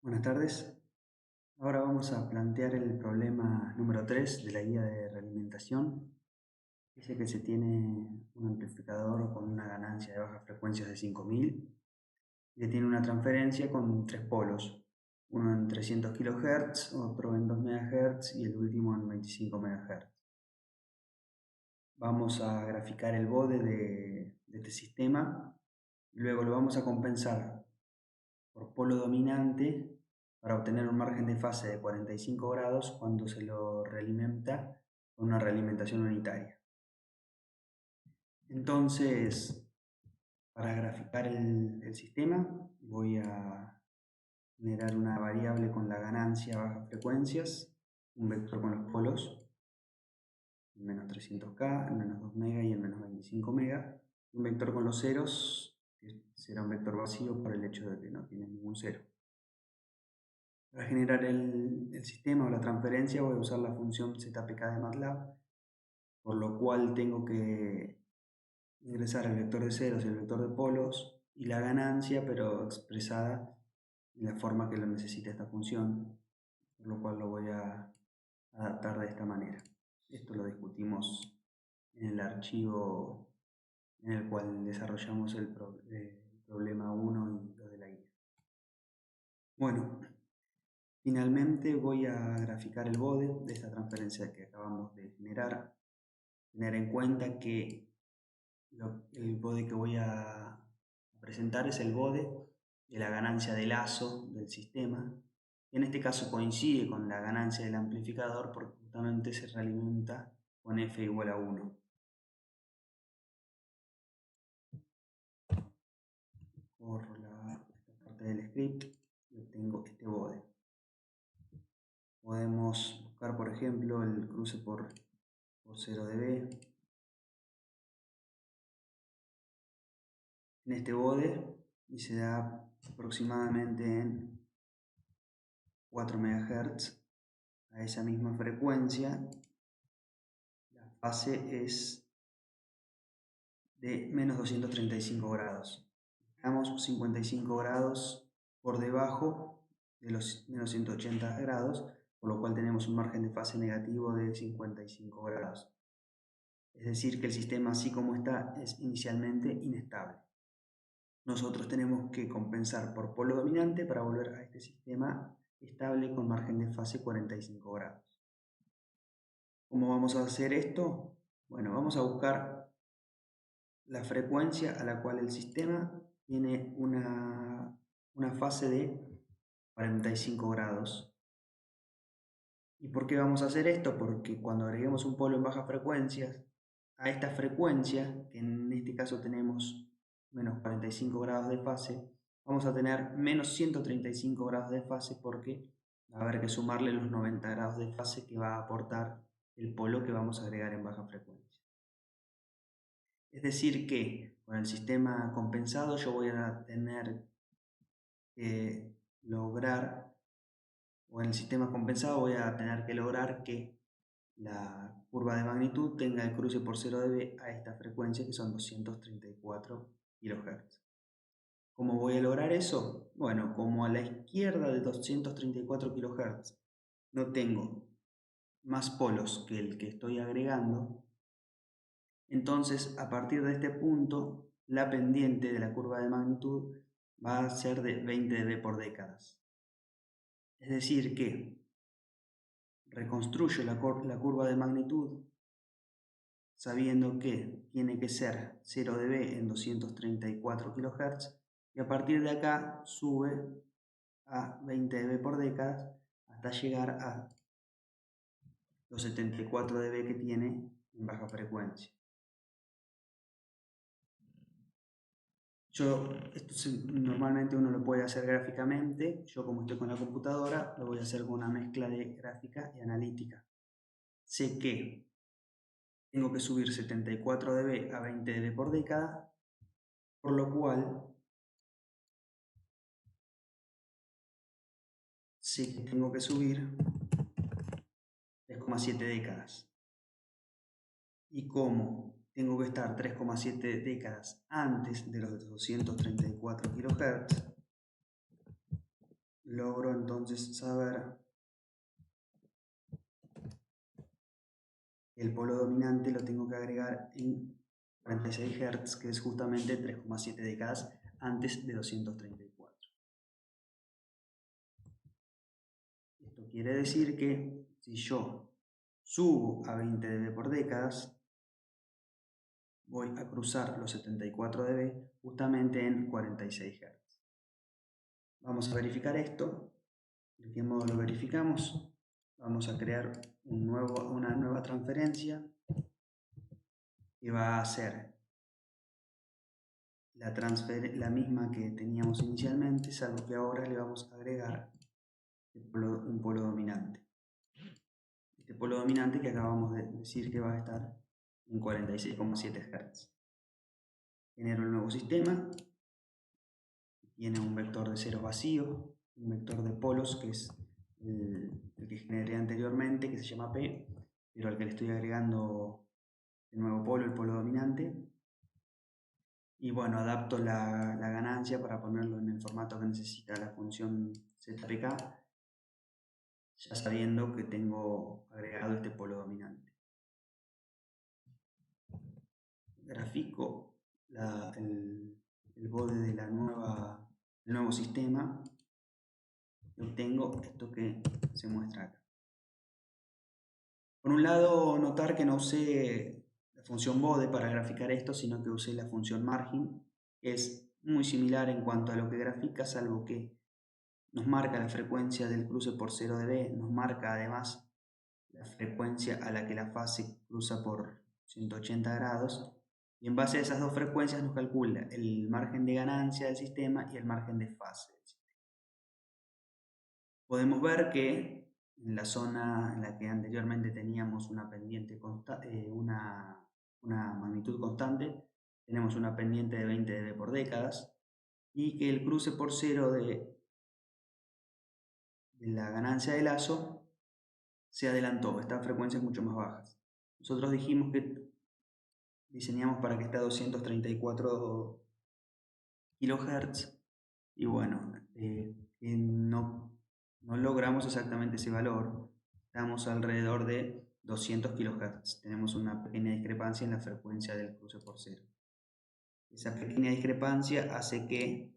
Buenas tardes. Ahora vamos a plantear el problema número 3 de la guía de realimentación. Dice que se tiene un amplificador con una ganancia de bajas frecuencias de 5000 y que tiene una transferencia con tres polos, uno en 300 kHz, otro en 2 MHz y el último en 25 MHz. Vamos a graficar el bode de este sistema y luego lo vamos a compensar por polo dominante para obtener un margen de fase de 45 grados cuando se lo realimenta con una realimentación unitaria. Entonces, para graficar el sistema, voy a generar una variable con la ganancia a bajas frecuencias, un vector con los polos, el menos 300K, el menos 2 MB y el menos 25 MB, un vector con los ceros, que será un vector vacío por el hecho de que no tiene ningún cero. Para generar el sistema o la transferencia voy a usar la función zpk de MATLAB, por lo cual tengo que ingresar el vector de ceros y el vector de polos y la ganancia, pero expresada en la forma que lo necesita esta función, por lo cual lo voy a adaptar de esta manera. Esto lo discutimos en el archivo en el cual desarrollamos el problema 1 y 2 de la guía. Bueno, finalmente voy a graficar el bode de esta transferencia que acabamos de generar. Tener en cuenta que el bode que voy a presentar es el bode de la ganancia de lazo del sistema. En este caso coincide con la ganancia del amplificador porque justamente se realimenta con f igual a 1. Corro esta parte del script y obtengo este bode. Podemos buscar, por ejemplo, el cruce por 0 dB. En este bode y se da aproximadamente en 4 MHz. A esa misma frecuencia la fase es de menos 235 grados. Estamos 55 grados por debajo de los menos 180 grados, por lo cual tenemos un margen de fase negativo de 55 grados. Es decir, que el sistema así como está es inicialmente inestable. Nosotros tenemos que compensar por polo dominante para volver a este sistema estable con margen de fase 45 grados. ¿Cómo vamos a hacer esto? Bueno, vamos a buscar la frecuencia a la cual el sistema tiene una fase de 45 grados. ¿Y por qué vamos a hacer esto? Porque cuando agreguemos un polo en bajas frecuencias, a esta frecuencia, que en este caso tenemos menos 45 grados de fase, vamos a tener menos 135 grados de fase porque va a haber que sumarle los 90 grados de fase que va a aportar el polo que vamos a agregar en baja frecuencia. Es decir que con el sistema compensado yo voy a tener que lograr, o en el sistema compensado voy a tener que lograr que la curva de magnitud tenga el cruce por 0 dB a esta frecuencia que son 234 kHz. ¿Cómo voy a lograr eso? Bueno, como a la izquierda de 234 kHz no tengo más polos que el que estoy agregando, entonces a partir de este punto la pendiente de la curva de magnitud va a ser de 20 dB por décadas. Es decir que reconstruyo la curva de magnitud sabiendo que tiene que ser 0 dB en 234 kHz y a partir de acá sube a 20 dB por décadas hasta llegar a los 74 dB que tiene en baja frecuencia. Esto normalmente uno lo puede hacer gráficamente. Yo, como estoy con la computadora, lo voy a hacer con una mezcla de gráfica y analítica. Sé que tengo que subir 74 dB a 20 dB por década, por lo cual sé que tengo que subir 3,7 décadas. Y como tengo que estar 3,7 décadas antes de los 234 kHz, logro entonces saber que el polo dominante lo tengo que agregar en 46 Hz, que es justamente 3,7 décadas antes de 234. Esto quiere decir que si yo subo a 20 dB por décadas, voy a cruzar los 74 dB justamente en 46 Hz. Vamos a verificar esto. ¿De qué modo lo verificamos? Vamos a crear una nueva transferencia que va a ser la misma que teníamos inicialmente, salvo que ahora le vamos a agregar un polo dominante. Este polo dominante que acabamos de decir que va a estar en 46,7 Hz. Genero el nuevo sistema. Tiene un vector de ceros vacío, un vector de polos que es el que generé anteriormente, que se llama P, pero al que le estoy agregando el nuevo polo, el polo dominante. Y bueno, adapto la ganancia para ponerlo en el formato que necesita la función ZPK, ya sabiendo que tengo agregado este polo dominante. Grafico el bode de del nuevo sistema y obtengo esto que se muestra acá. Por un lado, notar que no usé la función bode para graficar esto, sino que usé la función margin, que es muy similar en cuanto a lo que grafica, salvo que nos marca la frecuencia del cruce por 0 dB, nos marca además la frecuencia a la que la fase cruza por 180 grados, y en base a esas dos frecuencias nos calcula el margen de ganancia del sistema y el margen de fase del sistema. Podemos ver que en la zona en la que anteriormente teníamos una pendiente una magnitud constante, tenemos una pendiente de 20 dB por décadas, y que el cruce por 0 de la ganancia de lazo se adelantó, esta frecuencia es mucho más baja. Nosotros dijimos que diseñamos para que esté a 234 kHz y bueno, no logramos exactamente ese valor, estamos alrededor de 200 kHz, tenemos una pequeña discrepancia en la frecuencia del cruce por 0. Esa pequeña discrepancia hace que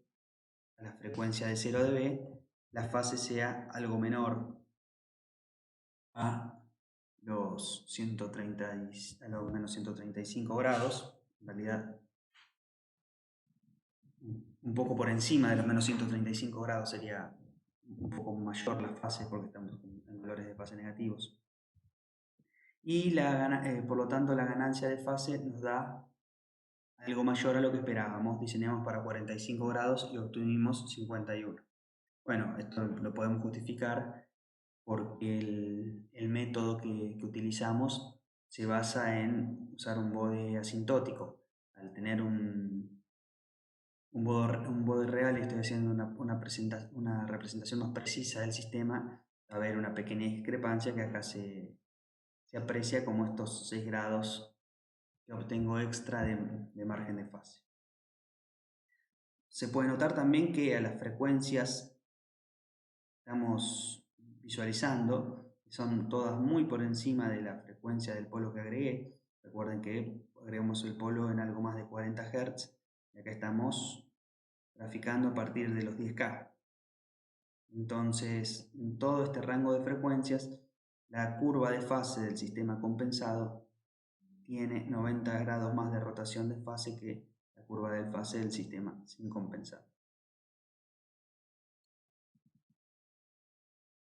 a la frecuencia de 0 dB la fase sea algo menor a los menos 135 grados, en realidad un poco por encima de los menos 135 grados sería un poco mayor la fase porque estamos en valores de fase negativos. Y por lo tanto la ganancia de fase nos da algo mayor a lo que esperábamos. Diseñamos para 45 grados y obtuvimos 51. Bueno, esto lo podemos justificar porque el método que utilizamos se basa en usar un bode asintótico. Al tener un bode real, y estoy haciendo una representación más precisa del sistema, va a haber una pequeña discrepancia que acá se aprecia como estos 6 grados que obtengo extra de margen de fase. Se puede notar también que a las frecuencias que estamos visualizando son todas muy por encima de la frecuencia del polo que agregué. Recuerden que agregamos el polo en algo más de 40 Hz y acá estamos graficando a partir de los 10K. Entonces, en todo este rango de frecuencias, la curva de fase del sistema compensado tiene 90 grados más de rotación de fase que la curva de fase del sistema sin compensar.